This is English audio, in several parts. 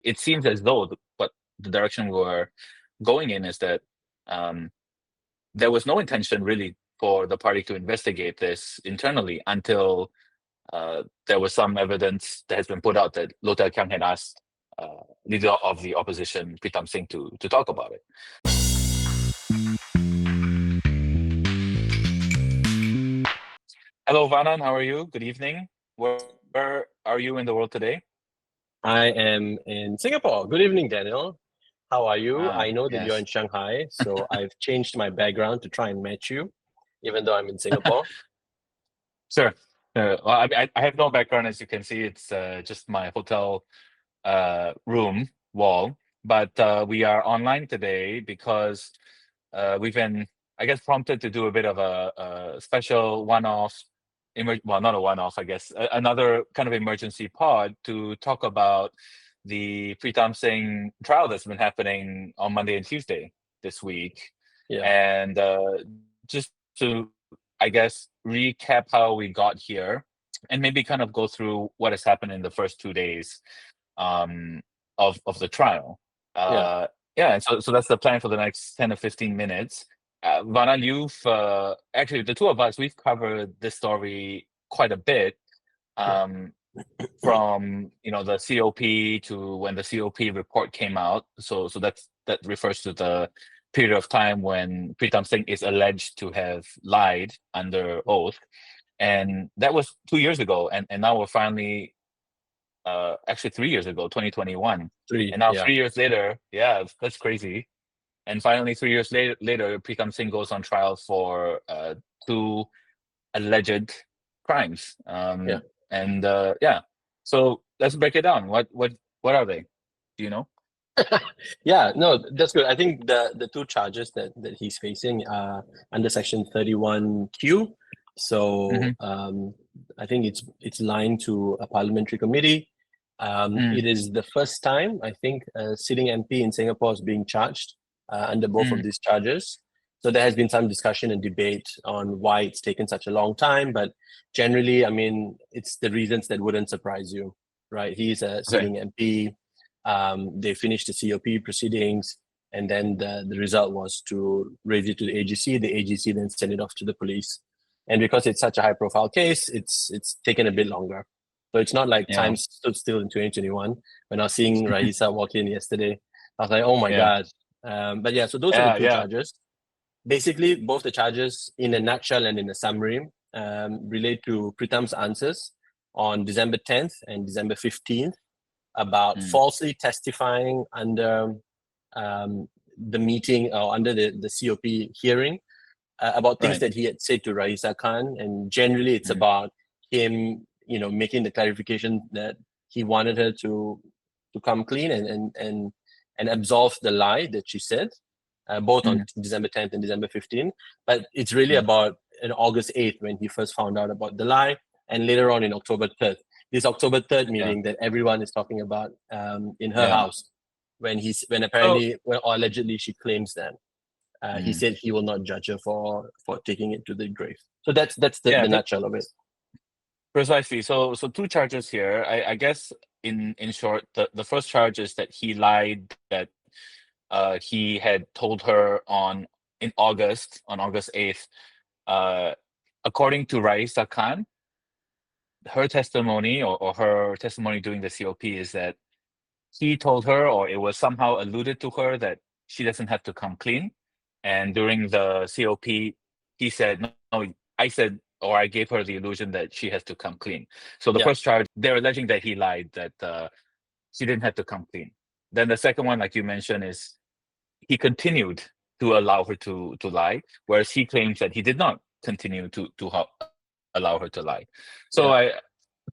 it seems as though what the direction we're going in is that there was no intention really for the party to investigate this internally until there was some evidence that has been put out that Loh Tai Kyang had asked leader of the opposition, Pritam Singh, to talk about it. Hello, Vanan. How are you? Good evening. Where are you in the world today? I am in Singapore. Good evening, Daniel. How are you? I know that you're Yes. in Shanghai, so I've changed my background to try and match you, even though I'm in Singapore. Sure. Well, I have no background, as you can see. It's just my hotel room wall. But we are online today because we've been, I guess, prompted to do a bit of a special one-off, well, not a one-off, I guess, another kind of emergency pod to talk about the Pritam Singh trial that's been happening on Monday and Tuesday this week. Yeah. And just to, I guess, recap how we got here and maybe kind of go through what has happened in the first 2 days of the trial. And so that's the plan for the next 10 or 15 minutes. Vanan, you've actually, the two of us, we've covered this story quite a bit, from the COP to when the COP report came out. So that refers to the period of time when Pritam Singh is alleged to have lied under oath, and that was 2 years ago, and now we're finally actually 3 years ago, 2021. And now 3 years later, that's crazy. And finally, 3 years later, Pritam Singh goes on trial for 2 alleged crimes. So let's break it down. What are they? Do you know? No, that's good. I think the 2 charges that he's facing are under Section 31Q. So I think it's lying to a parliamentary committee. It is the first time, I think, a sitting MP in Singapore is being charged under both of these charges. So there has been some discussion and debate on why it's taken such a long time. But generally, I mean, it's the reasons that wouldn't surprise you, right? He's a sitting MP. They finished the COP proceedings, and then the result was to raise it to the AGC. The AGC then sent it off to the police. And because it's such a high-profile case, it's taken a bit longer. So it's not like time stood still in 2021. When I was seeing Raisa walk in yesterday, I was like, oh my God. So those are the 2 charges. Basically, both the charges, in a nutshell and in a summary, relate to Pritam's answers on December 10th and December 15th about falsely testifying under the meeting or under the COP hearing about things that he had said to Raisa Khan. And generally, it's about him, making the clarification that he wanted her to come clean and absolve the lie that she said, both on December 10th and December 15th. But it's really about August 8th when he first found out about the lie, and later on in October 3rd. This October 3rd meeting that everyone is talking about in her house, when apparently, or allegedly, she claims that he said he will not judge her for taking it to the grave. So that's the nutshell of it. Precisely. So 2 charges here. I guess in short, the first charge is that he lied, that he had told her on August 8th. According to Raisa Khan, her testimony or her testimony during the COP is that he told her, or it was somehow alluded to her, that she doesn't have to come clean. And during the COP, he said, no, I said, or I gave her the illusion that she has to come clean. So the first charge, they're alleging that he lied, that she didn't have to come clean. Then the second one, like you mentioned, is he continued to allow her to lie, whereas he claims that he did not continue to allow her to lie. So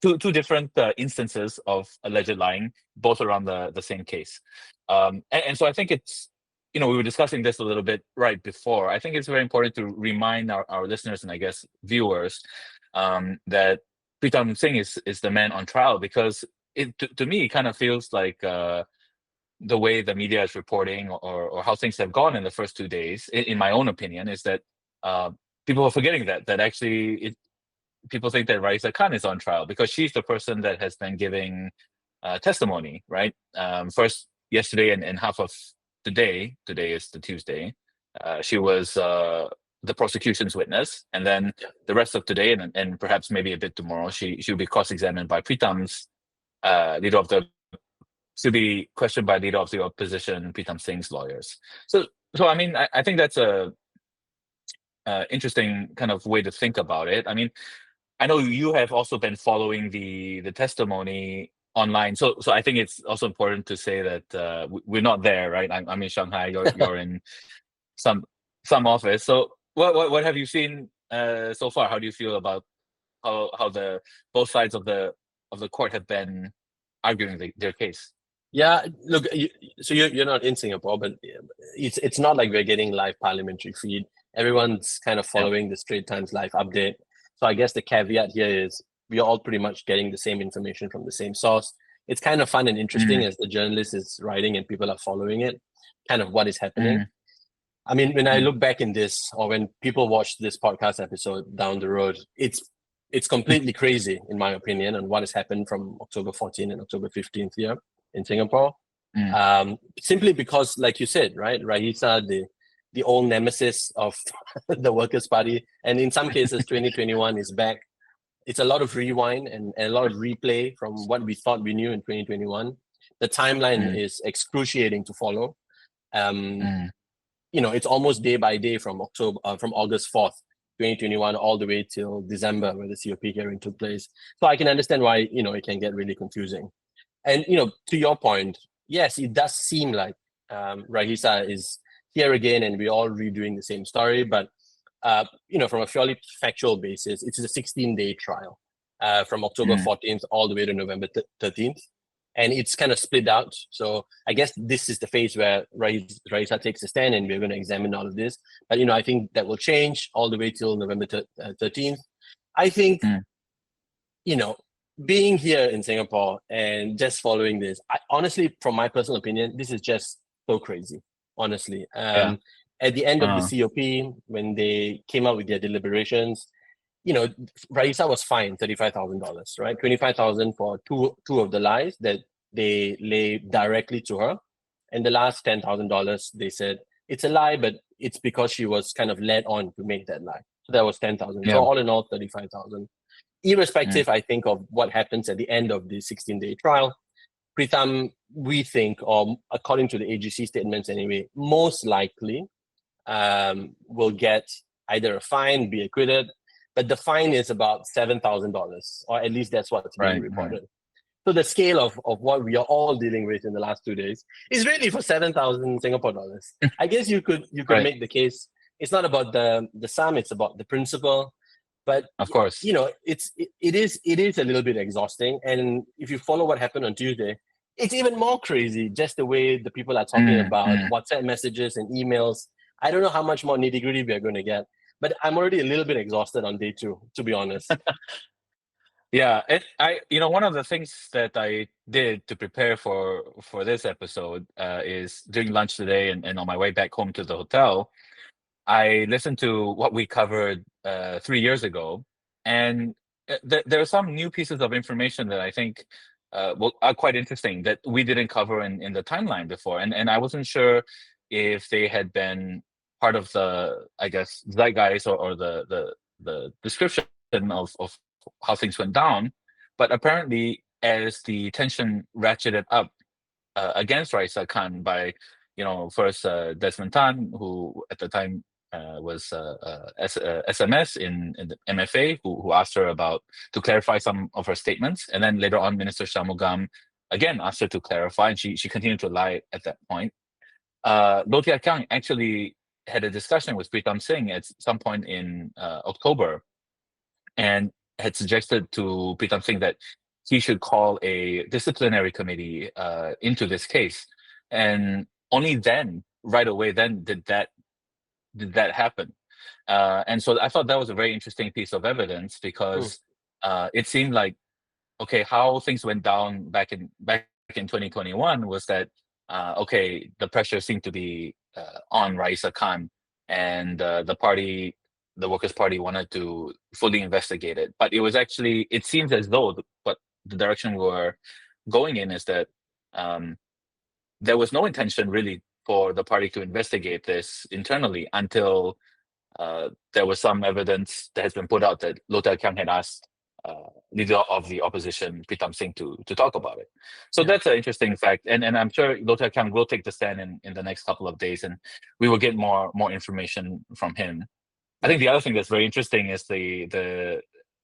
two different instances of alleged lying, both around the same case. And so I think it's, we were discussing this a little bit right before. I think it's very important to remind our listeners and I guess viewers that Pritam Singh is the man on trial, because to me, it kind of feels like the way the media is reporting or how things have gone in the first 2 days, in my own opinion, is that people are forgetting that actually people think that Raisa Khan is on trial because she's the person that has been giving testimony, right? First yesterday and half of today. Today is the Tuesday. She was the prosecution's witness, and then the rest of today and perhaps maybe a bit tomorrow, she'll be cross-examined by Pritam's leader of the. She'll be questioned by leader of the opposition, Pritam Singh's lawyers. So I mean, I think that's a interesting kind of way to think about it. I mean, I know you have also been following the testimony online, so I think it's also important to say that we're not there, right? I'm in Shanghai. You're in some office. So what have you seen so far? How do you feel about how the both sides of the court have been arguing their case? Yeah, look, so you're not in Singapore, but it's not like we're getting live parliamentary feed. Everyone's kind of following the Straits Times live update. So I guess the caveat here is we are all pretty much getting the same information from the same source. It's kind of fun and interesting as the journalist is writing and people are following it, kind of what is happening. I mean, when I look back in this, or when people watch this podcast episode down the road, it's completely crazy, in my opinion, on what has happened from October 14th and October 15th here in Singapore. Simply because, like you said, right, Raisa, the old nemesis of the Workers' Party, and in some cases, 2021 is back. It's a lot of rewind and a lot of replay from what we thought we knew in 2021. The timeline is excruciating to follow. You know, it's almost day by day from August 4th, 2021, all the way till December, where the COP hearing took place. So I can understand why, you know, it can get really confusing. And, you know, to your point, yes, it does seem like Raisa is here again and we're all redoing the same story. But, you know, from a purely factual basis, it's a 16-day trial from October 14th all the way to November 13th. And it's kind of split out. So I guess this is the phase where Raisa takes a stand and we're going to examine all of this. But, you know, I think that will change all the way till November 13th. I think, you know, being here in Singapore and just following this, honestly, from my personal opinion, this is just so crazy, honestly. At the end of the COP, when they came out with their deliberations, you know, Raisa was fined $35,000, right? $25,000 for two of the lies that they lay directly to her. And the last $10,000, they said, it's a lie, but it's because she was kind of led on to make that lie. So that was $10,000. So all in all, $35,000. Irrespective, I think, of what happens at the end of the 16-day trial, Pritam, we think, or according to the AGC statements anyway, most likely will get either a fine, be acquitted, but the fine is about $7,000, or at least that's what's being reported. So the scale of what we are all dealing with in the last 2 days is really for 7,000 Singapore dollars. I guess you could make the case. It's not about the sum; it's about the principle. But of course, you know, it is a little bit exhausting. And if you follow what happened on Tuesday, it's even more crazy. Just the way the people are talking about WhatsApp messages and emails. I don't know how much more nitty gritty we are going to get, but I'm already a little bit exhausted on day 2, to be honest. Yeah, you know, one of the things that I did to prepare for this episode is during lunch today and on my way back home to the hotel, I listened to what we covered 3 years ago, and there are some new pieces of information that I think are quite interesting that we didn't cover in the timeline before, and I wasn't sure if they had been part of the, I guess, zeitgeist or the description of how things went down. But apparently, as the tension ratcheted up against Raisa Khan by, you know, first Desmond Tan, who at the time was SMS in the MFA, who asked her to clarify some of her statements, and then later on, Minister Shanmugam again asked her to clarify, and she continued to lie at that point. Low Tia Kiang actually had a discussion with Pritam Singh at some point in October, and had suggested to Pritam Singh that he should call a disciplinary committee into this case, and only then, right away, then did that happen. And so I thought that was a very interesting piece of evidence, because it seemed like, okay, how things went down back in 2021 was that okay, the pressure seemed to be on Raisa Khan, and the Workers' Party wanted to fully investigate it. But it was actually, it seems as though the direction going in is that there was no intention really for the party to investigate this internally until there was some evidence that has been put out that Loh Tai Kyang had asked leader of the opposition, Pritam Singh, to talk about it. So Yeah. that's an interesting fact. And I'm sure Loh Tai Kyang will take the stand in the next couple of days, and we will get more information from him. I think the other thing that's very interesting is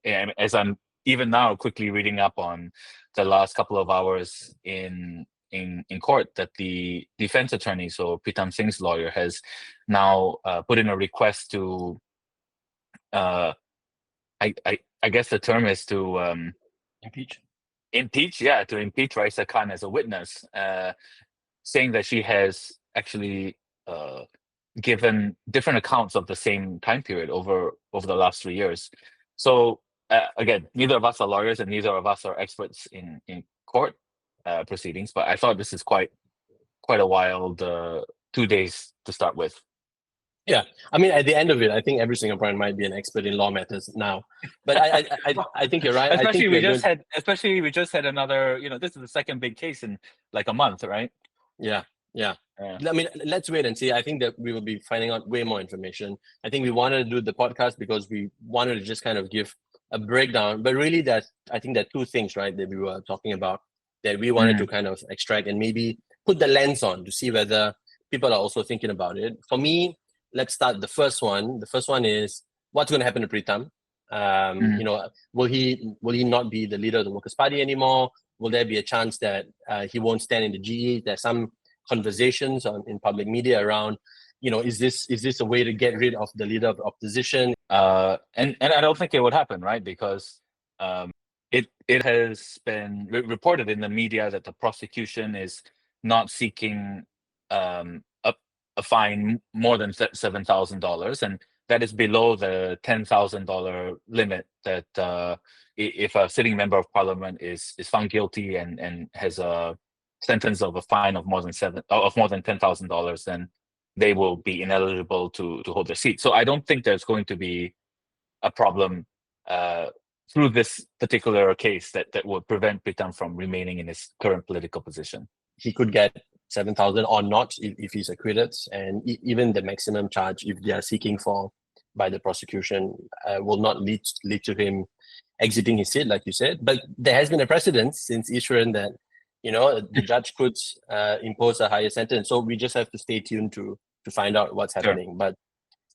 as I'm even now quickly reading up on the last couple of hours in court, that the defense attorney, so Pritam Singh's lawyer, has now put in a request to I guess the term is to Impeach. to impeach Raisa Khan as a witness, saying that she has actually given different accounts of the same time period over the last 3 years. So again, neither of us are lawyers and neither of us are experts in court proceedings, but I thought this is quite a wild 2 days to start with. Yeah, I mean, at the end of it, I think every Singaporean might be an expert in law matters now. But I think you're right. Especially I think we just had another. This is the second big case in like a month, right? Yeah. I mean, let's wait and see. I think that we will be finding out way more information. I think we wanted to do the podcast because we wanted to just kind of give a breakdown. But really, I think there are two things, right, that we were talking about that we wanted to kind of extract and maybe put the lens on to see whether people are also thinking about it. For me, let's start the first one. The first one is what's going to happen to Pritam. Will he not be the leader of the Workers' Party anymore? Will there be a chance that he won't stand in the GE? There's some conversations in public media around, is this a way to get rid of the leader of the opposition? And I don't think it would happen, right? Because it has been reported in the media that the prosecution is not seeking a fine more than $7,000, and that is below the $10,000 limit that if a sitting member of parliament is found guilty and has a sentence of a fine of more than $10,000, then they will be ineligible to hold their seat. So I don't think there's going to be a problem through this particular case that would prevent Pritam from remaining in his current political position. He could get 7,000 or not if he's acquitted, and even the maximum charge, if they are seeking for by the prosecution, will not lead to him exiting his seat, like you said. But there has been a precedent since Ishwaran that the judge could impose a higher sentence. So we just have to stay tuned to find out what's happening. But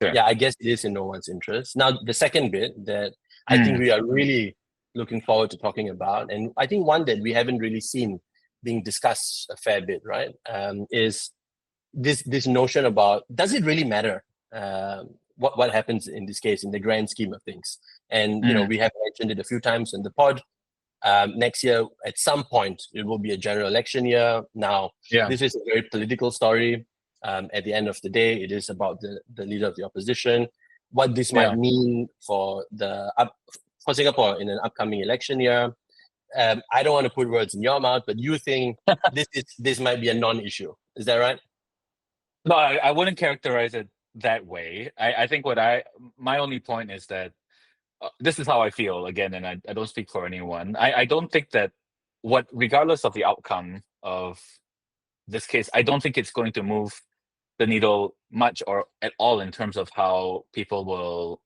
yeah, I guess it is in no one's interest. Now, the second bit that I think we are really looking forward to talking about, and I think one that we haven't really seen being discussed a fair bit, right, is this notion about, does it really matter what happens in this case in the grand scheme of things? And we have mentioned it a few times in the pod. Next year, at some point, it will be a general election year. Now, this is a very political story. At the end of the day, it is about the leader of the opposition. What this might mean for Singapore in an upcoming election year. I don't want to put words in your mouth, but you think this might be a non-issue. Is that right? No, I wouldn't characterize it that way. I think my only point is that this is how I feel, again, and I don't speak for anyone. I don't think that regardless of the outcome of this case, I don't think it's going to move the needle much or at all in terms of how people will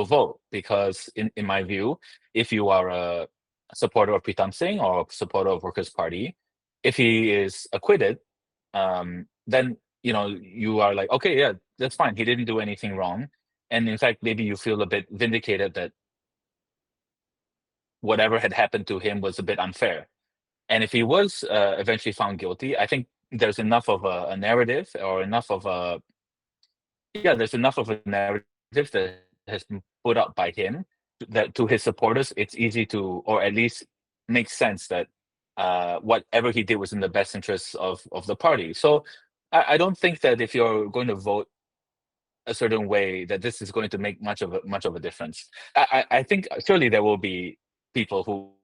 vote. Because in my view, if you are a supporter of Pritam Singh or a supporter of Workers' Party, if he is acquitted, then you are like, okay, yeah, that's fine. He didn't do anything wrong. And in fact, maybe you feel a bit vindicated that whatever had happened to him was a bit unfair. And if he was eventually found guilty, I think there's enough of a narrative or there's enough of a narrative that has been put up by him that to his supporters, it's easy to, or at least makes sense that whatever he did was in the best interests of the party. So I don't think that if you're going to vote a certain way, that this is going to make much of a difference. I think surely there will be people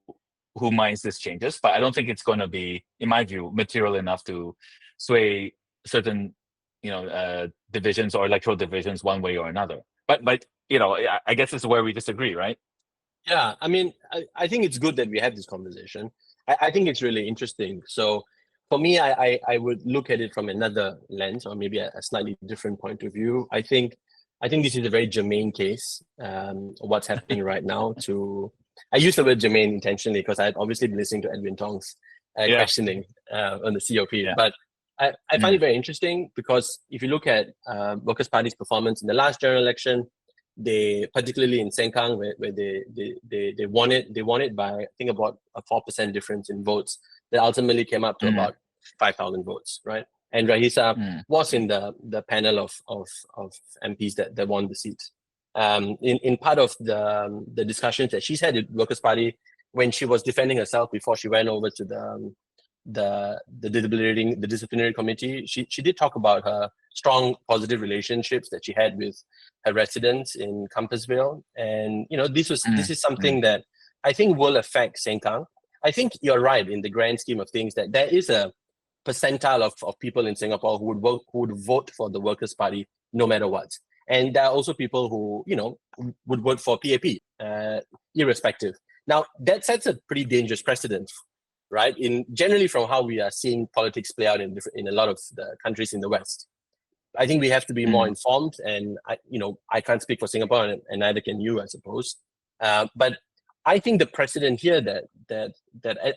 who minds this changes, but I don't think it's going to be, in my view, material enough to sway certain divisions or electoral divisions one way or another. But I guess this is where we disagree, right? Yeah, I mean, I think it's good that we have this conversation. I think it's really interesting. So for me, I would look at it from another lens, or maybe a slightly different point of view. I think this is a very germane case. What's happening right now to I use the word germane intentionally because I'd obviously been listening to Edwin Tong's Yeah. questioning on the COP. Yeah. But I find it very interesting because if you look at Workers' Party's performance in the last general election, they particularly in Sengkang where they won it by I think about a 4% difference in votes that ultimately came up to about 5,000 votes, right? And Rahisa was in the panel of MPs that won the seat. In part of the discussions that she's had with Workers' Party when she was defending herself before she went over to the disciplinary committee, she did talk about her strong positive relationships that she had with her residents in Compassville, and this is something that I think will affect Sengkang. I think you're right in the grand scheme of things that there is a percentile of people in Singapore who would vote for the Workers' Party no matter what, and there are also people who would vote for PAP irrespective. Now that sets a pretty dangerous precedent, right? In generally from how we are seeing politics play out in a lot of the countries in the West. I think we have to be more informed, and I can't speak for Singapore, and neither can you, I suppose. But I think the precedent here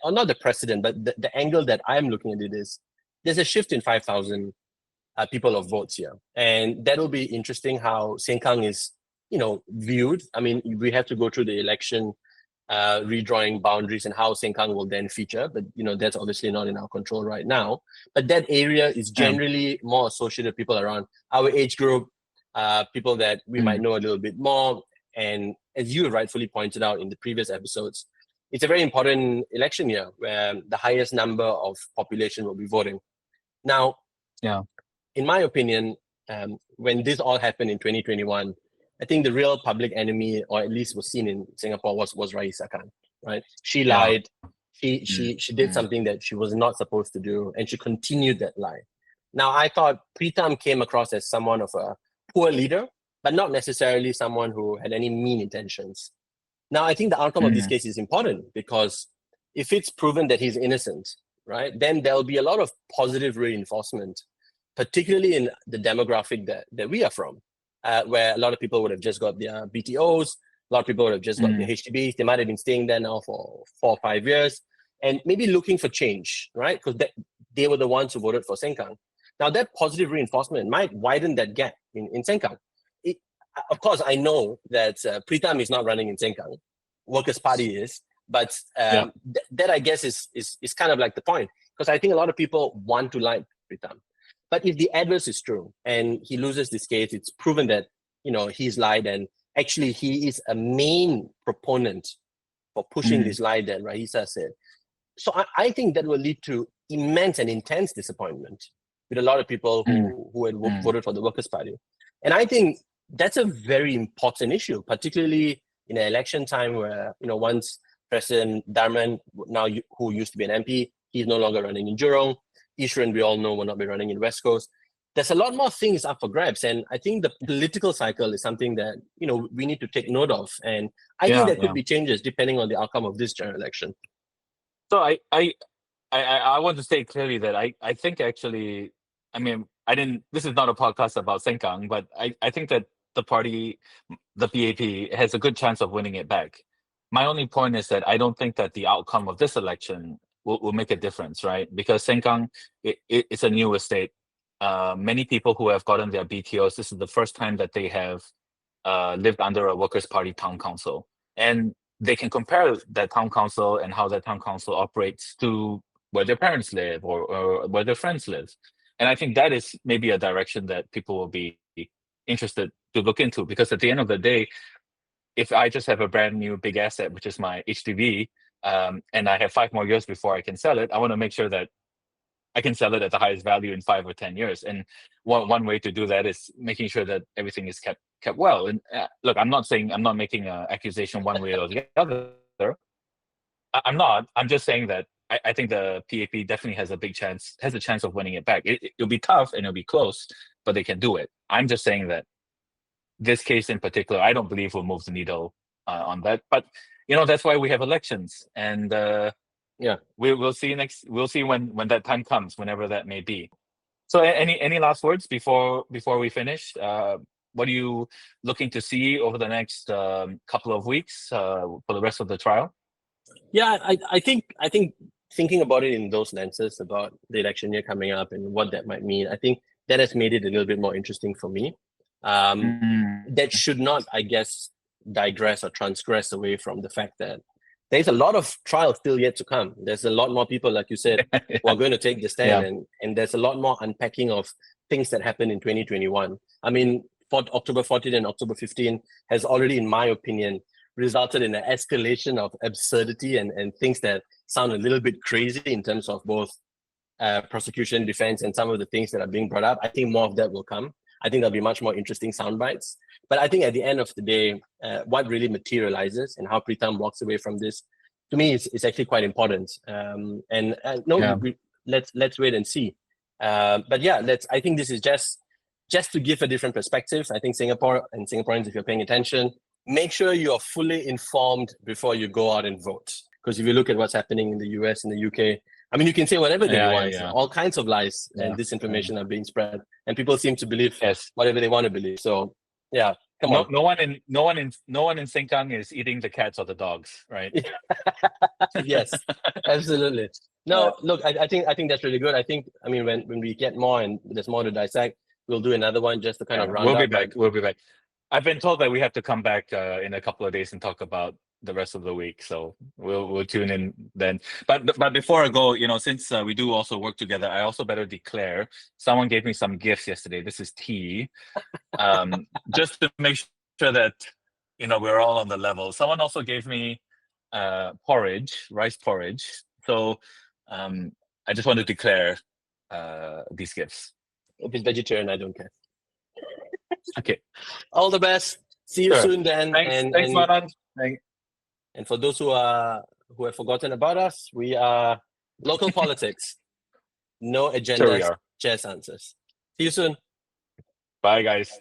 or not the precedent, but the angle that I'm looking at it is there's a shift in 5,000 people of votes here, and that'll be interesting how Sengkang is viewed. I mean, we have to go through the election redrawing boundaries and how Sengkang will then feature, but that's obviously not in our control right now. But that area is generally more associated with people around our age group, people that we might know a little bit more. And as you rightfully pointed out in the previous episodes, it's a very important election year where the highest number of population will be voting. Now, in my opinion, when this all happened in 2021, I think the real public enemy, or at least was seen in Singapore, was Raisa Khan, right? She lied. She did something that she was not supposed to do, and she continued that lie. Now, I thought Pritam came across as someone of a poor leader, but not necessarily someone who had any mean intentions. Now, I think the outcome of this case is important because if it's proven that he's innocent, right, then there'll be a lot of positive reinforcement, particularly in the demographic that we are from. Where a lot of people would have just got their BTOs, a lot of people would have just got their HDBs. They might have been staying there now for 4 or 5 years and maybe looking for change, right? Because they were the ones who voted for Sengkang. Now, that positive reinforcement might widen that gap in Sengkang. Of course, I know that Pritam is not running in Sengkang. Workers' Party is. But that, I guess, is kind of like the point. Because I think a lot of people want to like Pritam. But if the adverse is true and he loses this case, it's proven that he's lied, and actually he is a main proponent for pushing this lie that Rahisa said. So I think that will lead to immense and intense disappointment with a lot of people who had voted for the Workers' Party. And I think that's a very important issue, particularly in an election time where once President Darman, now who used to be an MP, he's no longer running in Jurong. Ishran, we all know, will not be running in West Coast. There's a lot more things up for grabs, and I think the political cycle is something that we need to take note of, and I think there could be changes depending on the outcome of this general election. So I want to say clearly that I think actually, I mean, this is not a podcast about Sengkang, but I think that the party, the PAP, has a good chance of winning it back. My only point is that I don't think that the outcome of this election will make a difference, right? Because Sengkang, it's a new estate. Many people who have gotten their BTOs, this is the first time that they have lived under a Workers' Party town council. And they can compare that town council and how that town council operates to where their parents live or where their friends live. And I think that is maybe a direction that people will be interested to look into, because at the end of the day, if I just have a brand new big asset, which is my HDB, and I have 5 more years before I can sell it, I want to make sure that I can sell it at the highest value in 5 or 10 years. And one way to do that is making sure that everything is kept well. And look, I'm not making an accusation one way or the other. I'm not. I'm just saying that I think the PAP definitely has a chance of winning it back. It'll be tough and it'll be close, but they can do it. I'm just saying that this case in particular, I don't believe will move the needle on that. But that's why we have elections, and we'll see we'll see when that time comes, whenever that may be. So any last words before we finish? What are you looking to see over the next couple of weeks for the rest of the trial? Yeah, I think thinking about it in those lenses about the election year coming up and what that might mean, I think that has made it a little bit more interesting for me. That should not, I guess, digress or transgress away from the fact that there's a lot of trials still yet to come. There's a lot more people, like you said, who are going to take the stand, and there's a lot more unpacking of things that happened in 2021. I mean, for October 14 and October 15 has already, in my opinion, resulted in an escalation of absurdity and things that sound a little bit crazy in terms of both prosecution, defense, and some of the things that are being brought up. I think more of that will come. I think there'll be much more interesting sound bites. But I think at the end of the day, what really materializes and how Pritam walks away from this, to me, is actually quite important. Let's wait and see. But yeah, I think this is just to give a different perspective. I think Singapore and Singaporeans, if you're paying attention, make sure you are fully informed before you go out and vote. Because if you look at what's happening in the US and the UK, I mean, you can say whatever they want. All kinds of lies and disinformation are being spread, and people seem to believe whatever they want to believe. So, yeah, come on. No one in Sengkang is eating the cats or the dogs, right? Yes, absolutely. No, look, I think that's really good. I mean, when we get more and there's more to dissect, we'll do another one just to kind of round up. We'll be back. I've been told that we have to come back in a couple of days and talk about the rest of the week, so we'll tune in then. But before I go, since we do also work together, I also better declare someone gave me some gifts yesterday. This is tea, just to make sure that we're all on the level. Someone also gave me rice porridge. So I just want to declare these gifts. If it's vegetarian, I don't care. Okay. All the best. See you soon, Dan. Thanks, Vanan. And for those who have forgotten about us, we are Local Politics. No agendas, just answers. See you soon. Bye, guys.